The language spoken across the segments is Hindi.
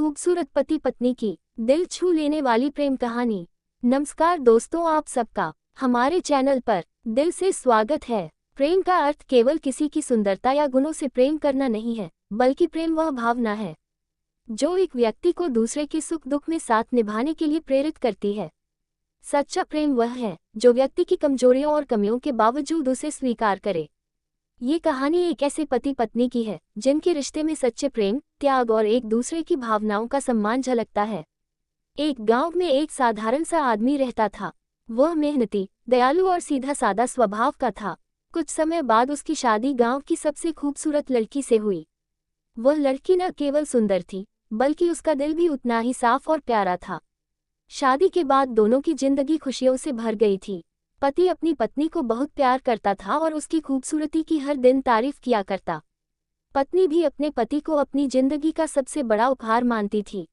खूबसूरत पति पत्नी की दिल छू लेने वाली प्रेम कहानी। नमस्कार दोस्तों, आप सबका हमारे चैनल पर दिल से स्वागत है। प्रेम का अर्थ केवल किसी की सुंदरता या गुणों से प्रेम करना नहीं है, बल्कि प्रेम वह भावना है जो एक व्यक्ति को दूसरे के सुख दुख में साथ निभाने के लिए प्रेरित करती है। सच्चा प्रेम वह है जो व्यक्ति की कमजोरियों और कमियों के बावजूद उसे स्वीकार करे। ये कहानी एक ऐसे पति पत्नी की है जिनके रिश्ते में सच्चे प्रेम, त्याग और एक दूसरे की भावनाओं का सम्मान झलकता है। एक गांव में एक साधारण सा आदमी रहता था। वह मेहनती, दयालु और सीधा सादा स्वभाव का था। कुछ समय बाद उसकी शादी गांव की सबसे खूबसूरत लड़की से हुई। वह लड़की न केवल सुंदर थी, बल्कि उसका दिल भी उतना ही साफ और प्यारा था। शादी के बाद दोनों की जिंदगी खुशियों से भर गई थी। पति अपनी पत्नी को बहुत प्यार करता था और उसकी खूबसूरती की हर दिन तारीफ किया करता। पत्नी भी अपने पति को अपनी जिंदगी का सबसे बड़ा उपहार मानती थी।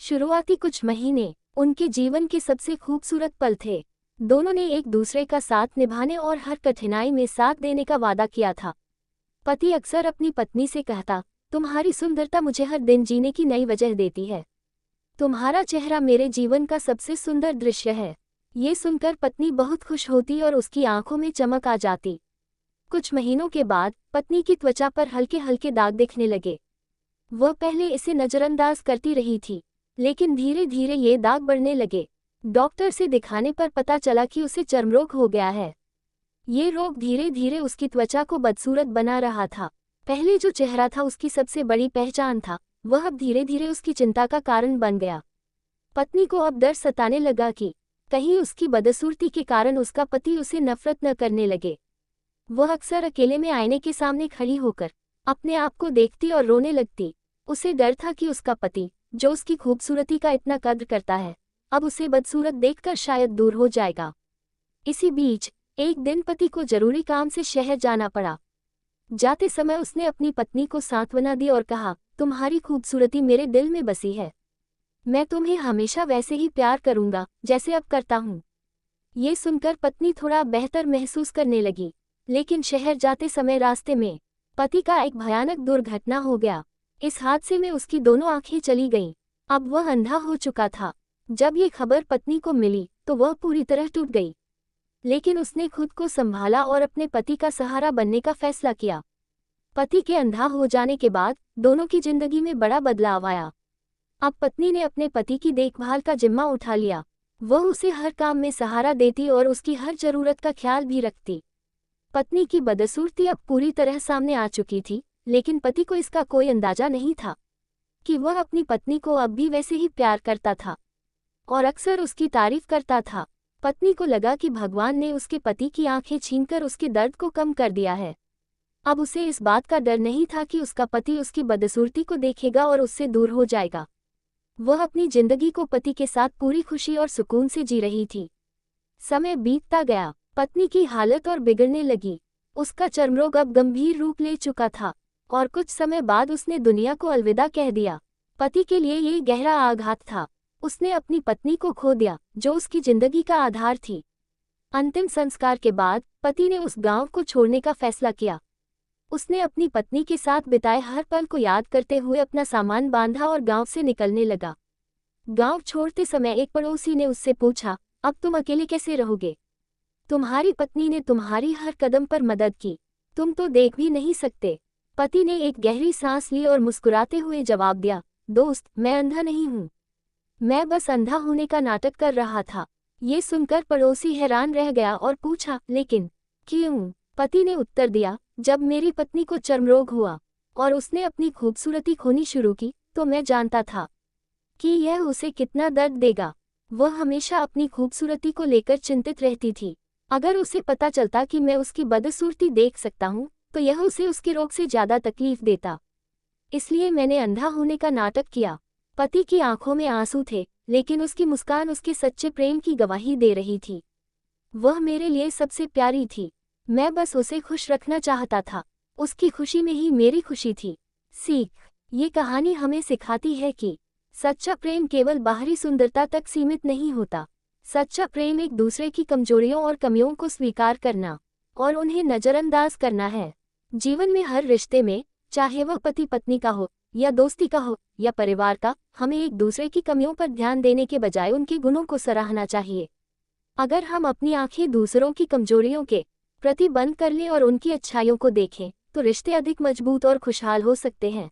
शुरुआती कुछ महीने उनके जीवन के सबसे खूबसूरत पल थे। दोनों ने एक दूसरे का साथ निभाने और हर कठिनाई में साथ देने का वादा किया था। पति अक्सर अपनी पत्नी से कहता, तुम्हारी सुंदरता मुझे हर दिन जीने की नई वजह देती है। तुम्हारा चेहरा मेरे जीवन का सबसे सुंदर दृश्य है। ये सुनकर पत्नी बहुत खुश होती और उसकी आंखों में चमक आ जाती। कुछ महीनों के बाद पत्नी की त्वचा पर हल्के हल्के दाग दिखने लगे। वह पहले इसे नजरअंदाज करती रही थी, लेकिन धीरे धीरे ये दाग बढ़ने लगे। डॉक्टर से दिखाने पर पता चला कि उसे चर्मरोग हो गया है। ये रोग धीरे धीरे उसकी त्वचा को बदसूरत बना रहा था। पहले जो चेहरा था उसकी सबसे बड़ी पहचान था, वह अब धीरे धीरे उसकी चिंता का कारण बन गया। पत्नी को अब डर सताने लगा कि कहीं उसकी बदसूरती के कारण उसका पति उसे नफरत न करने लगे। वह अक्सर अकेले में आईने के सामने खड़ी होकर अपने आप को देखती और रोने लगती। उसे डर था कि उसका पति, जो उसकी खूबसूरती का इतना कद्र करता है, अब उसे बदसूरत देखकर शायद दूर हो जाएगा। इसी बीच एक दिन पति को जरूरी काम से शहर जाना पड़ा। जाते समय उसने अपनी पत्नी को सांत्वना दी और कहा, तुम्हारी खूबसूरती मेरे दिल में बसी है। मैं तुम्हें हमेशा वैसे ही प्यार करूंगा जैसे अब करता हूँ। ये सुनकर पत्नी थोड़ा बेहतर महसूस करने लगी, लेकिन शहर जाते समय रास्ते में पति का एक भयानक दुर्घटना हो गया। इस हादसे में उसकी दोनों आंखें चली गईं। अब वह अंधा हो चुका था। जब ये खबर पत्नी को मिली तो वह पूरी तरह टूट गई, लेकिन उसने खुद को संभाला और अपने पति का सहारा बनने का फैसला किया। पति के अंधा हो जाने के बाद दोनों की जिंदगी में बड़ा बदलाव आया। अब पत्नी ने अपने पति की देखभाल का जिम्मा उठा लिया। वह उसे हर काम में सहारा देती और उसकी हर जरूरत का ख्याल भी रखती। पत्नी की बदसूरती अब पूरी तरह सामने आ चुकी थी, लेकिन पति को इसका कोई अंदाजा नहीं था कि वह अपनी पत्नी को अब भी वैसे ही प्यार करता था और अक्सर उसकी तारीफ करता था। पत्नी को लगा कि भगवान ने उसके पति की आंखें छीनकर उसके दर्द को कम कर दिया है। अब उसे इस बात का डर नहीं था कि उसका पति उसकी बदसूरती को देखेगा और उससे दूर हो जाएगा। वह अपनी जिंदगी को पति के साथ पूरी खुशी और सुकून से जी रही थी। समय बीतता गया, पत्नी की हालत और बिगड़ने लगी। उसका चर्मरोग अब गंभीर रूप ले चुका था और कुछ समय बाद उसने दुनिया को अलविदा कह दिया। पति के लिए ये गहरा आघात था। उसने अपनी पत्नी को खो दिया, जो उसकी जिंदगी का आधार थी। अंतिम संस्कार के बाद पति ने उस गांव को छोड़ने का फैसला किया। उसने अपनी पत्नी के साथ बिताए हर पल को याद करते हुए अपना सामान बांधा और गांव से निकलने लगा। गांव छोड़ते समय एक पड़ोसी ने उससे पूछा, अब तुम अकेले कैसे रहोगे? तुम्हारी पत्नी ने तुम्हारी हर कदम पर मदद की, तुम तो देख भी नहीं सकते। पति ने एक गहरी सांस ली और मुस्कुराते हुए जवाब दिया, दोस्त, मैं अंधा नहीं हूँ। मैं बस अंधा होने का नाटक कर रहा था। ये सुनकर पड़ोसी हैरान रह गया और पूछा, लेकिन क्यों? पति ने उत्तर दिया, जब मेरी पत्नी को चर्मरोग हुआ और उसने अपनी खूबसूरती खोनी शुरू की, तो मैं जानता था कि यह उसे कितना दर्द देगा। वह हमेशा अपनी खूबसूरती को लेकर चिंतित रहती थी। अगर उसे पता चलता कि मैं उसकी बदसूरती देख सकता हूँ, तो यह उसे उसके रोग से ज्यादा तकलीफ देता। इसलिए मैंने अंधा होने का नाटक किया। पति की आंखों में आंसू थे, लेकिन उसकी मुस्कान उसके सच्चे प्रेम की गवाही दे रही थी। वह मेरे लिए सबसे प्यारी थी। मैं बस उसे खुश रखना चाहता था। उसकी खुशी में ही मेरी खुशी थी। सीख, ये कहानी हमें सिखाती है कि सच्चा प्रेम केवल बाहरी सुंदरता तक सीमित नहीं होता। सच्चा प्रेम एक दूसरे की कमजोरियों और कमियों को स्वीकार करना और उन्हें नजरअंदाज करना है। जीवन में हर रिश्ते में, चाहे वह पति पत्नी का हो या दोस्ती का हो या परिवार का, हमें एक दूसरे की कमियों पर ध्यान देने के बजाय उनके गुणों को सराहना चाहिए। अगर हम अपनी आंखें दूसरों की कमजोरियों के प्रति बंद कर लें और उनकी अच्छाइयों को देखें, तो रिश्ते अधिक मजबूत और खुशहाल हो सकते हैं।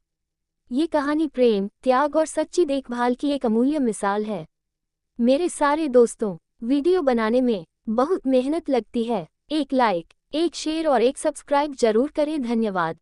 ये कहानी प्रेम, त्याग और सच्ची देखभाल की एक अमूल्य मिसाल है। मेरे सारे दोस्तों, वीडियो बनाने में बहुत मेहनत लगती है। एक लाइक, एक शेयर और एक सब्सक्राइब जरूर करें। धन्यवाद।